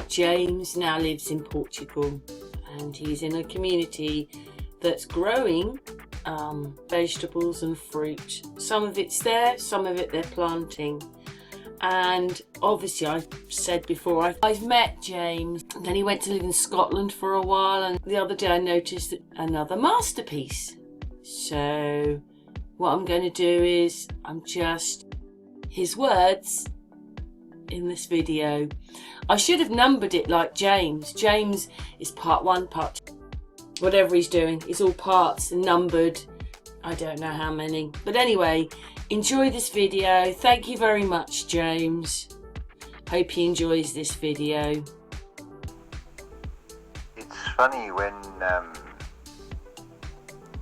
James now lives in Portugal, and he's in a community that's growing vegetables and fruit. Some of it's there, some of it they're planting. And obviously, I said before, I've met James, and then he went to live in Scotland for a while, and the other day I noticed another masterpiece. So what I'm going to do is, his words in this video. I should have numbered it like James. James is part 1, part 2. Whatever he's doing, it's all parts and numbered. I don't know how many. But anyway, enjoy this video. Thank you very much, James. Hope he enjoys this video. It's funny when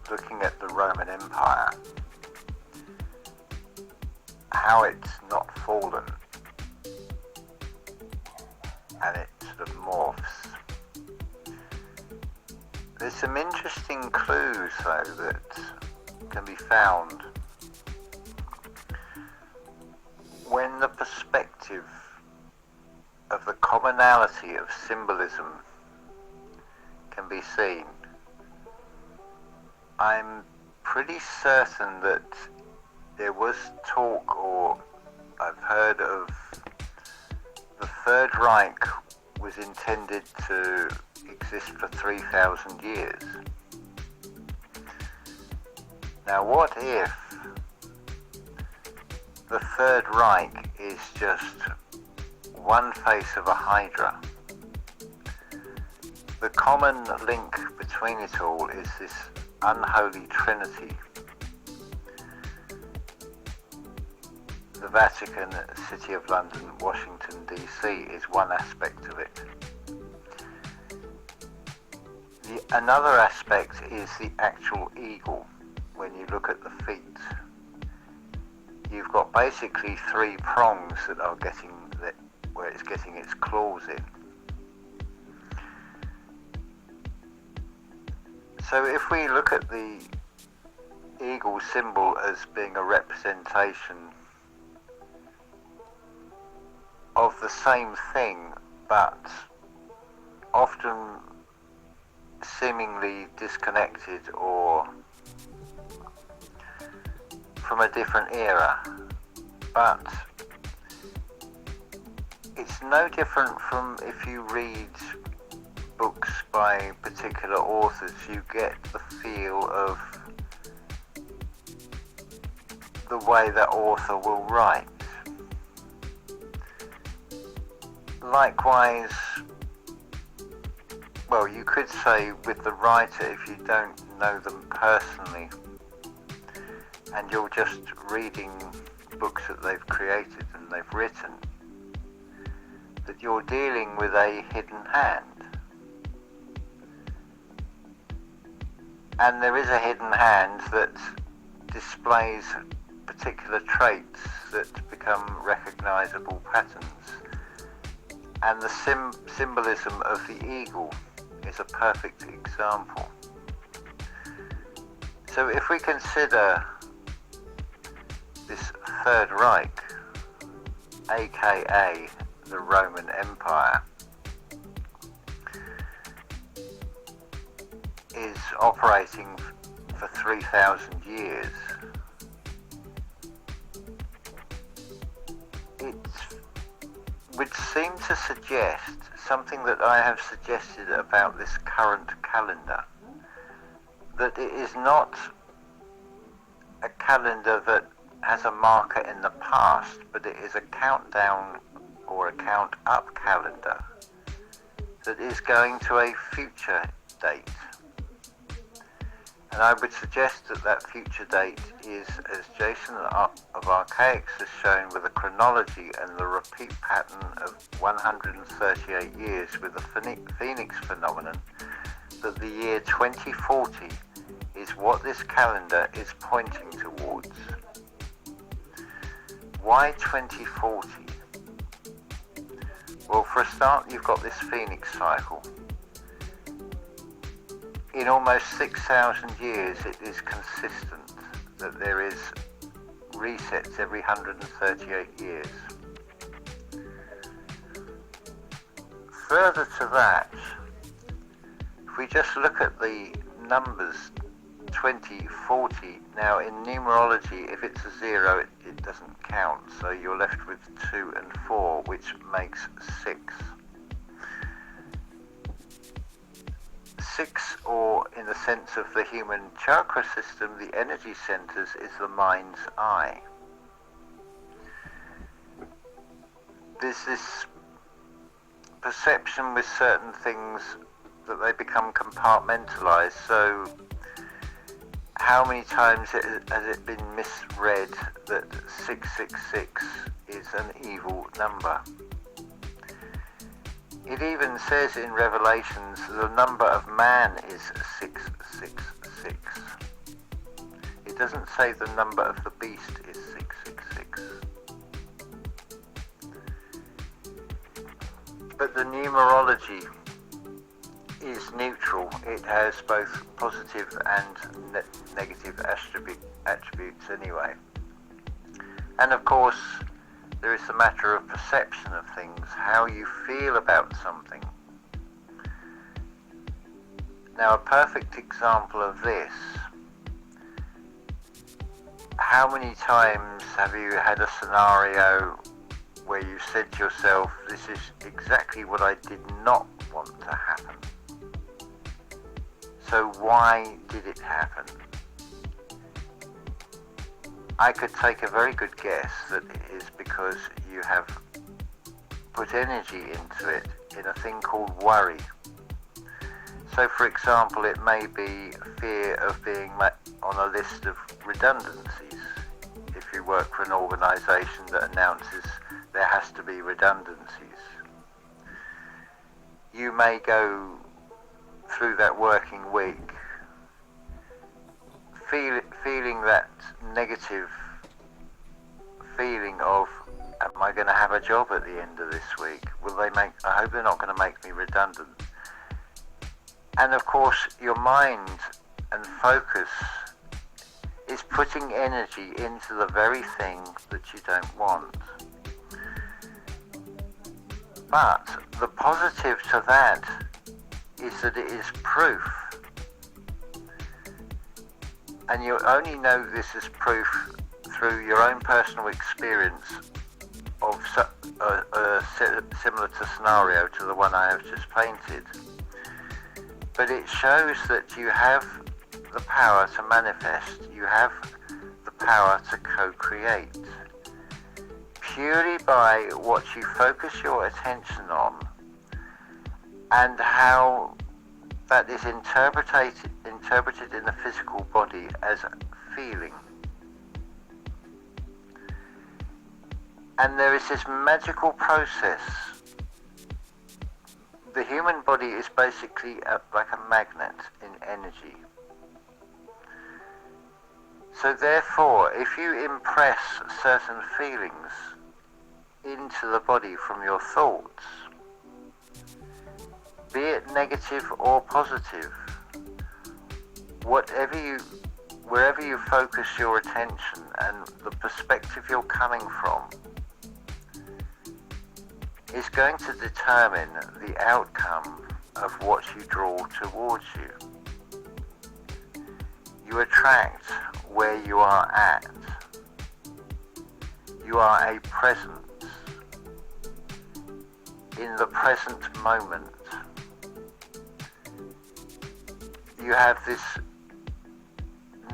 looking at the Roman Empire, how it's not fallen and it sort of morphs. There's some interesting clues though that can be found when the perspective of the commonality of symbolism can be seen. I'm pretty certain that there was talk, or I've heard of, the Third Reich was intended to exist for 3,000 years. Now what if the Third Reich is just one face of a hydra? The common link between it all is this unholy trinity. The Vatican, City of London, Washington DC is one aspect of it. Another aspect is the actual eagle. When you look at the feet, you've got basically 3 prongs that are where it's getting its claws in. So if we look at the eagle symbol as being a representation of the same thing, but often seemingly disconnected or from a different era, but it's no different from if you read books by particular authors, you get the feel of the way that author will write. Likewise, well, you could say with the writer, if you don't know them personally and you're just reading books that they've created and they've written, that you're dealing with a hidden hand. And there is a hidden hand that displays particular traits that become recognizable patterns. And the symbolism of the eagle is a perfect example. So if we consider this Third Reich, aka the Roman Empire, is operating for 3,000 years, it would seem to suggest something that I have suggested about this current calendar, that it is not a calendar that has a marker in the past, but it is a countdown or a count up calendar that is going to a future date. And I would suggest that that future date is, as Jason of Archaics has shown, with a chronology and the repeat pattern of 138 years with the Phoenix phenomenon, that the year 2040 is what this calendar is pointing towards. Why 2040? Well, for a start, you've got this Phoenix cycle. In almost 6,000 years, it is consistent that there is resets every 138 years. further to that, if we just look at the numbers 20, 40, now in numerology, if it's a 0, it doesn't count, so you're left with 2 and 4, which makes 6. 6, or in the sense of the human chakra system, the energy centers, is the mind's eye. There's this perception with certain things that they become compartmentalized. So how many times has it been misread that 666 is an evil number? It even says in Revelations the number of man is 666. It doesn't say the number of the beast is 666. But the numerology is neutral. It has both positive and negative attributes anyway. And of course, there is the matter of perception of things, how you feel about something. Now, a perfect example of this: how many times have you had a scenario where you said to yourself, this is exactly what I did not want to happen, so why did it happen? I could take a very good guess that it is because you have put energy into it in a thing called worry. So for example, it may be fear of being on a list of redundancies. If you work for an organisation that announces there has to be redundancies, you may go through that working week feeling that negative feeling of, am I going to have a job at the end of this week? I hope they're not going to make me redundant. And of course, your mind and focus is putting energy into the very thing that you don't want. But the positive to that is that it is proof. And you only know this is proof through your own personal experience of similar to scenario to the one I have just painted. But it shows that you have the power to manifest, you have the power to co-create, purely by what you focus your attention on and how that is interpreted in the physical body as feeling. And there is this magical process. The human body is basically like a magnet in energy. So therefore, if you impress certain feelings into the body from your thoughts, be it negative or positive, wherever you focus your attention and the perspective you're coming from, is going to determine the outcome of what you draw towards you. You attract where you are at. You are a presence in the present moment. You have this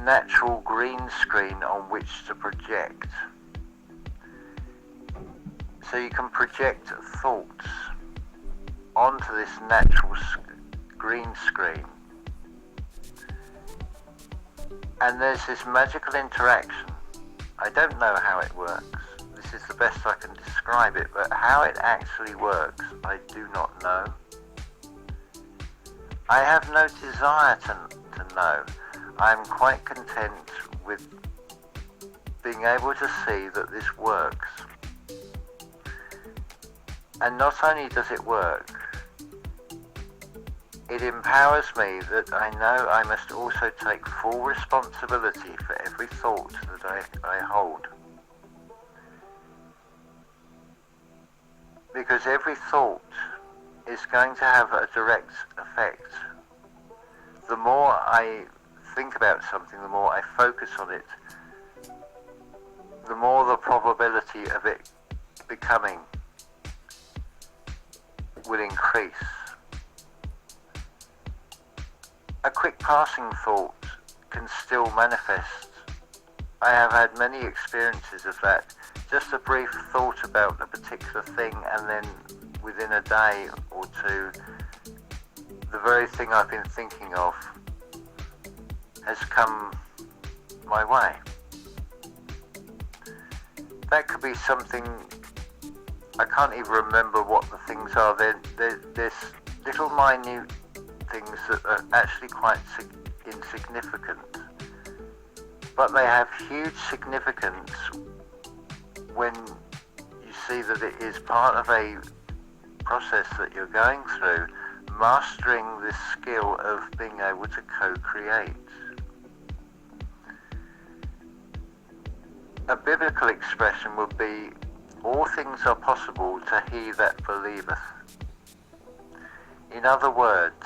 natural green screen on which to project. So you can project thoughts onto this natural green screen. And there's this magical interaction. I don't know how it works. This is the best I can describe it, but how it actually works, I do not know. I have no desire to know. I'm quite content with being able to see that this works. And not only does it work, it empowers me that I know I must also take full responsibility for every thought that I hold. Because every thought is going to have a direct effect. The more I think about something, the more I focus on it, the more the probability of it becoming will increase. A quick passing thought can still manifest. I have had many experiences of that. Just a brief thought about a particular thing, and then within a day or two, the very thing I've been thinking of has come my way. That could be something, I can't even remember what the things are. There's little minute things that are actually quite insignificant, but they have huge significance when you see that it is part of a process that you're going through, mastering this skill of being able to co-create. A biblical expression would be, all things are possible to he that believeth. In other words,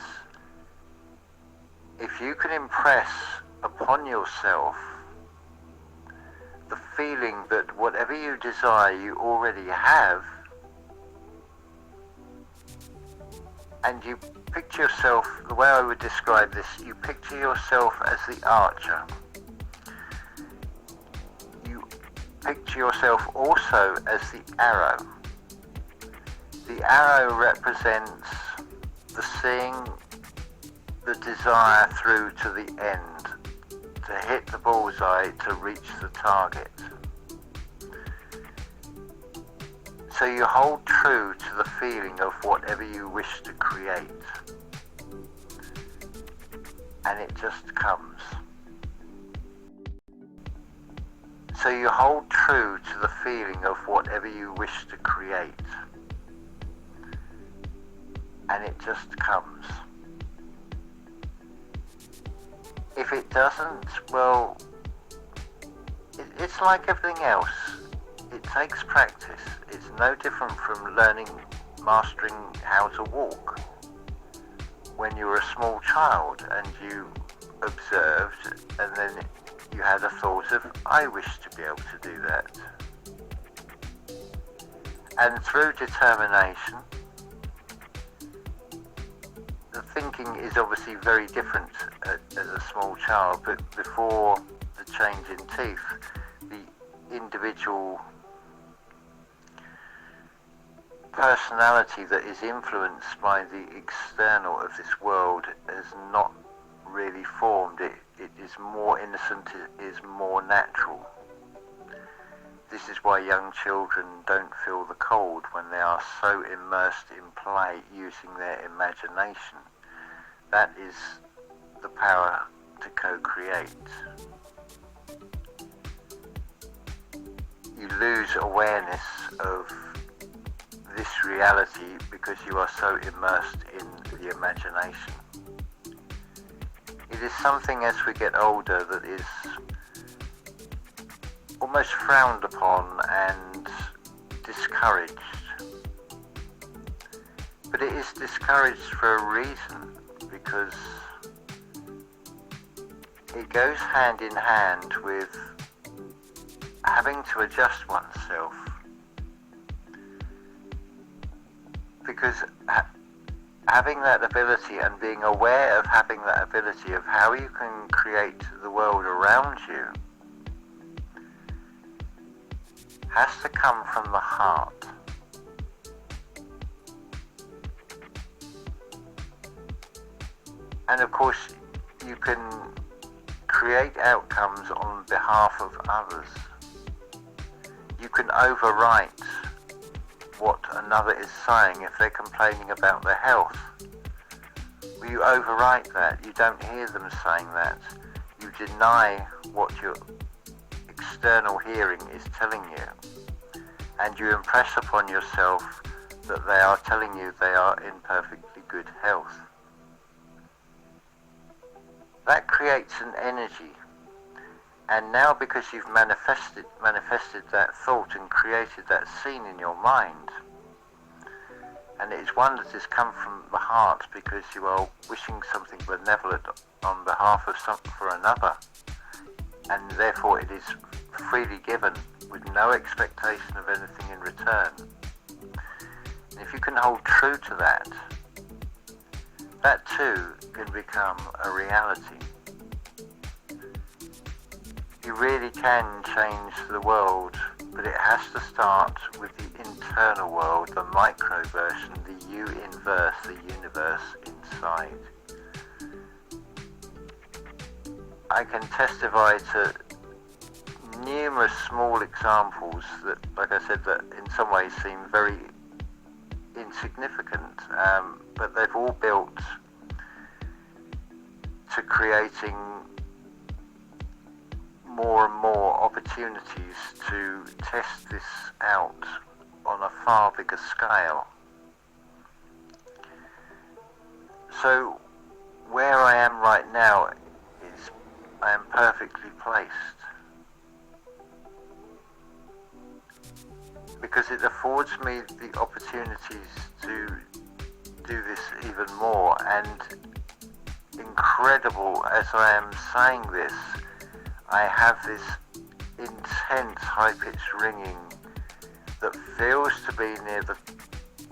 if you can impress upon yourself the feeling that whatever you desire you already have, and you picture yourself, the way I would describe this, you picture yourself as the archer. You picture yourself also as the arrow. The arrow represents the seeing the desire through to the end, to hit the bullseye, to reach the target. So you hold true to the feeling of whatever you wish to create, and it just comes. So you hold true to the feeling of whatever you wish to create, and it just comes. If it doesn't, well, it's like everything else. It takes practice. It's no different from mastering how to walk. When you were a small child and you observed, and then you had a thought of, I wish to be able to do that. And through determination, the thinking is obviously very different as a small child, but before the change in teeth, the individual personality that is influenced by the external of this world has not really formed. It is more innocent, it is more natural. This is why young children don't feel the cold when they are so immersed in play, using their imagination. That is the power to co-create. You lose awareness of this reality because you are so immersed in the imagination. It is something as we get older that is almost frowned upon and discouraged. But it is discouraged for a reason, because it goes hand in hand with having to adjust oneself. Because having that ability and being aware of having that ability of how you can create the world around you has to come from the heart. And of course, you can create outcomes on behalf of others. You can overwrite what another is saying if they're complaining about their health. Well, you overwrite that. You don't hear them saying that. You deny what your external hearing is telling you. And you impress upon yourself that they are telling you they are in perfectly good health. That creates an energy. And now, because you've manifested that thought and created that scene in your mind, And it is one that has come from the heart because you are wishing something benevolent on behalf of something for another, and therefore it is freely given with no expectation of anything in return. And if you can hold true to that, that too can become a reality. You really can change the world, but it has to start with the internal world, the micro version, the you-inverse, the universe inside. I can testify to numerous small examples that, like I said, that in some ways seem very insignificant, but they've all built to creating more and more opportunities to test this out on a far bigger scale. So where I am right now is I am perfectly placed, because it affords me the opportunities to do this even more. And incredible as I am saying this, I have this intense high-pitched ringing that feels to be near the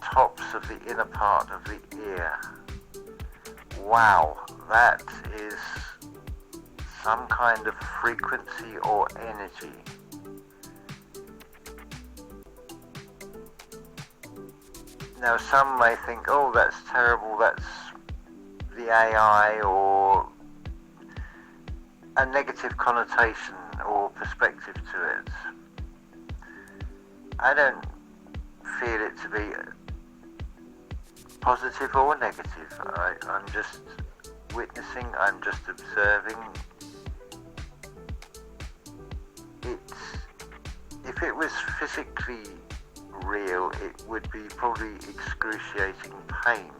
tops of the inner part of the ear. Wow, that is some kind of frequency or energy. Now some may think, oh, that's terrible, that's the AI, or a negative connotation or perspective to it. I don't feel it to be positive or negative. I'm just witnessing, I'm just observing. If it was physically real, it would be probably excruciating pain.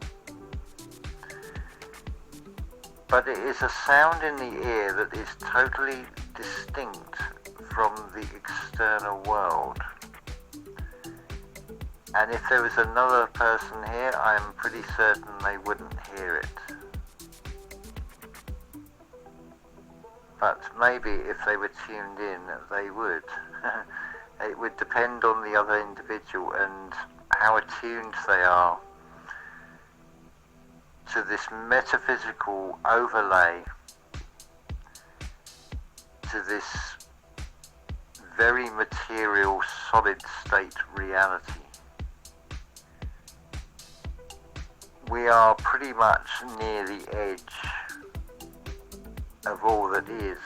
But it is a sound in the ear that is totally distinct from the external world. And if there was another person here, I'm pretty certain they wouldn't hear it. But maybe if they were tuned in, they would. It would depend on the other individual and how attuned they are to this metaphysical overlay, to this very material, solid state reality. We are pretty much near the edge of all that is.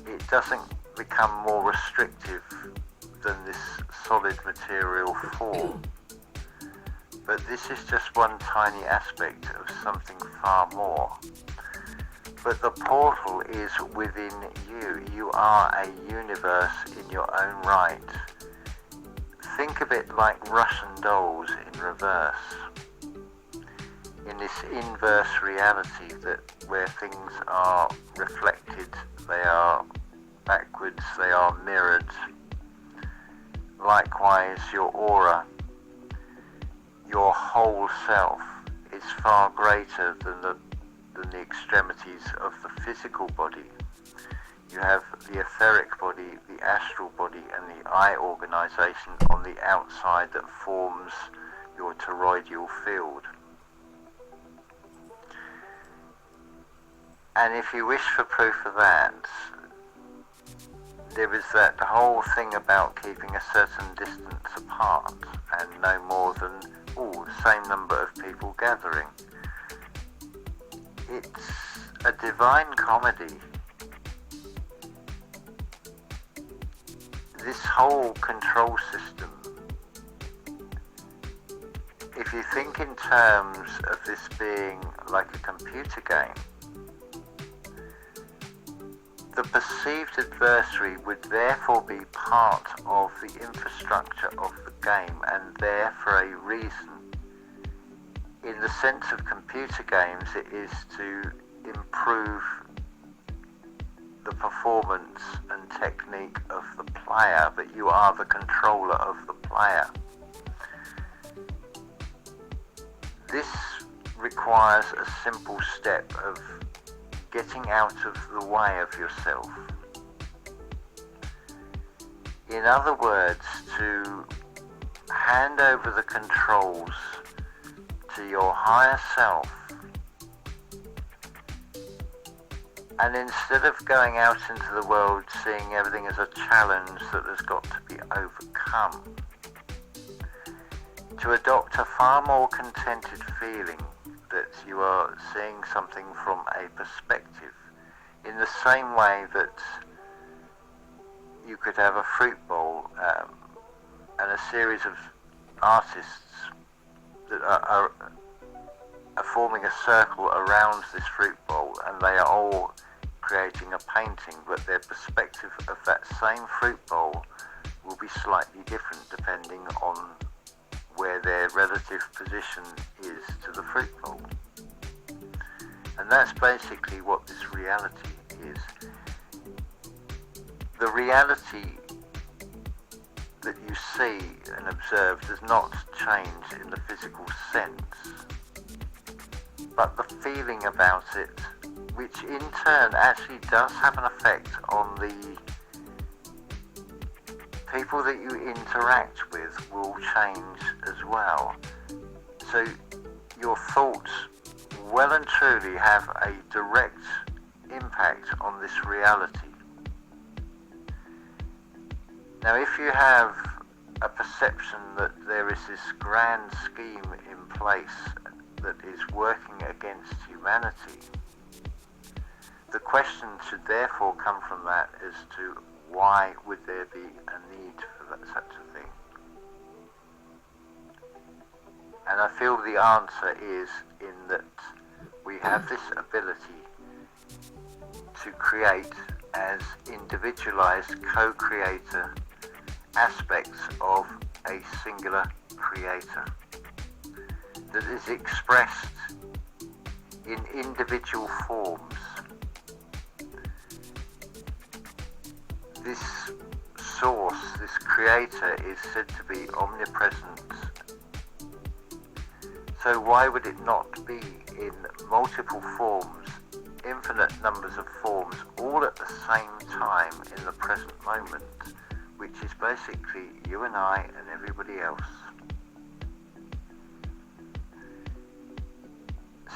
It doesn't become more restrictive than this solid material form. But this is just one tiny aspect of something far more. But the portal is within you. You are a universe in your own right. Think of it like Russian dolls in reverse. In this inverse reality that where things are reflected, they are backwards, they are mirrored. Likewise, your aura, your whole self, is far greater than the extremities of the physical body. You have the etheric body, the astral body, and the eye organization on the outside that forms your toroidal field. And if you wish for proof of that, there is that whole thing about keeping a certain distance apart and no more than the same number of people gathering. It's a divine comedy. This whole control system, if you think in terms of this being like a computer game, the perceived adversary would therefore be part of the infrastructure of the game and there for a reason. In the sense of computer games, it is to improve the performance and technique of the player, but you are the controller of the player. This requires a simple step of getting out of the way of yourself. In other words, to hand over the controls to your higher self, and instead of going out into the world seeing everything as a challenge that has got to be overcome, to adopt a far more contented feeling that you are seeing something from a perspective, in the same way that you could have a fruit bowl and a series of artists that are forming a circle around this fruit bowl, and they are all creating a painting, but their perspective of that same fruit bowl will be slightly different depending on where their relative position is to the fruit bowl. And that's basically what this reality is. The reality that you see and observe does not change in the physical sense, but the feeling about it, which in turn actually does have an effect on the people that you interact with, will change as well. So your thoughts well and truly have a direct impact on this reality. Now, if you have a perception that there is this grand scheme in place that is working against humanity, the question should therefore come from that as to why would there be a need for such a thing? And I feel the answer is in that we have this ability to create as individualized co-creator aspects of a singular creator that is expressed in individual forms. This source, this creator, is said to be omnipresent. So why would it not be in multiple forms, infinite numbers of forms, all at the same time in the present moment, which is basically you and I and everybody else?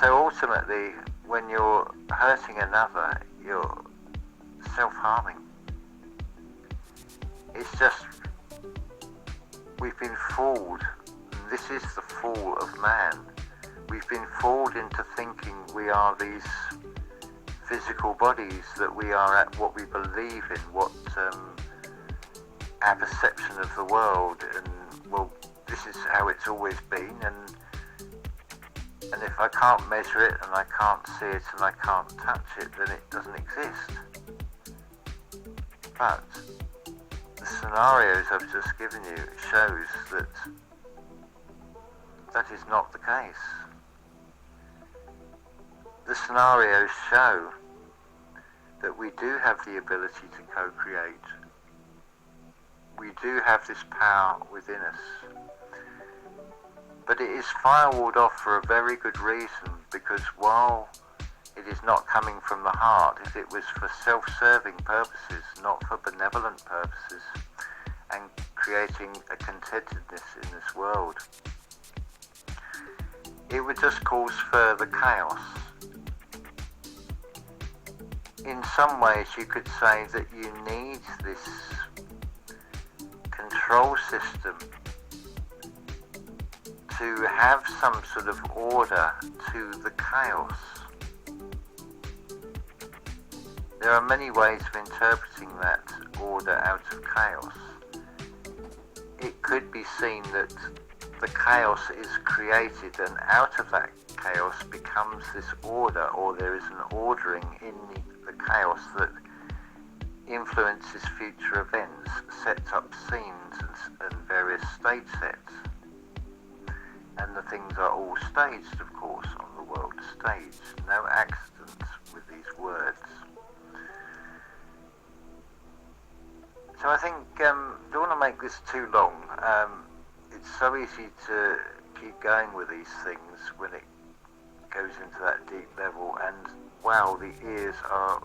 So ultimately, when you're hurting another, you're self-harming. It's just, we've been fooled. This is the fall of man. We've been fooled into thinking we are these physical bodies, that we are at what we believe in, what our perception of the world, and well, this is how it's always been, and if I can't measure it, and I can't see it, and I can't touch it, then it doesn't exist. But the scenarios I've just given you shows that that is not the case. The scenarios show that we do have the ability to co-create. We do have this power within us. But it is firewalled off for a very good reason, because while it is not coming from the heart, if it was for self-serving purposes, not for benevolent purposes, and creating a contentedness in this world, it would just cause further chaos. In some ways, you could say that you need this control system to have some sort of order to the chaos. There are many ways of interpreting that order out of chaos. It could be seen that the chaos is created, and out of that chaos becomes this order, or there is an ordering in the chaos that influences future events, sets up scenes and various stage sets. And the things are all staged, of course, on the world stage. No accidents with these words. So I think, don't want to make this too long. It's so easy to keep going with these things when it goes into that deep level, and wow, the ears are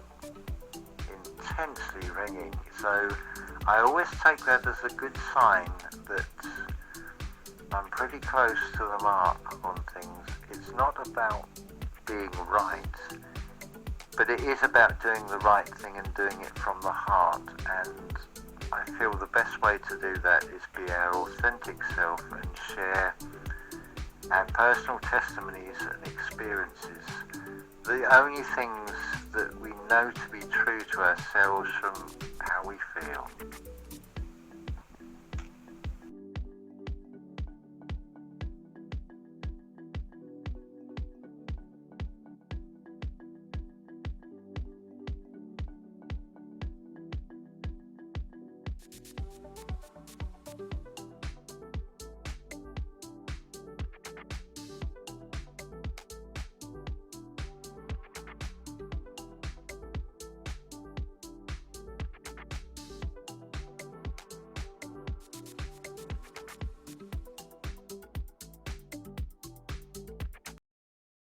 intensely ringing. So I always take that as a good sign that I'm pretty close to the mark on things. It's not about being right, but it is about doing the right thing and doing it from the heart. And I feel the best way to do that is be our authentic self and share our personal testimonies and experiences, the only things that we know to be true to ourselves from how we feel.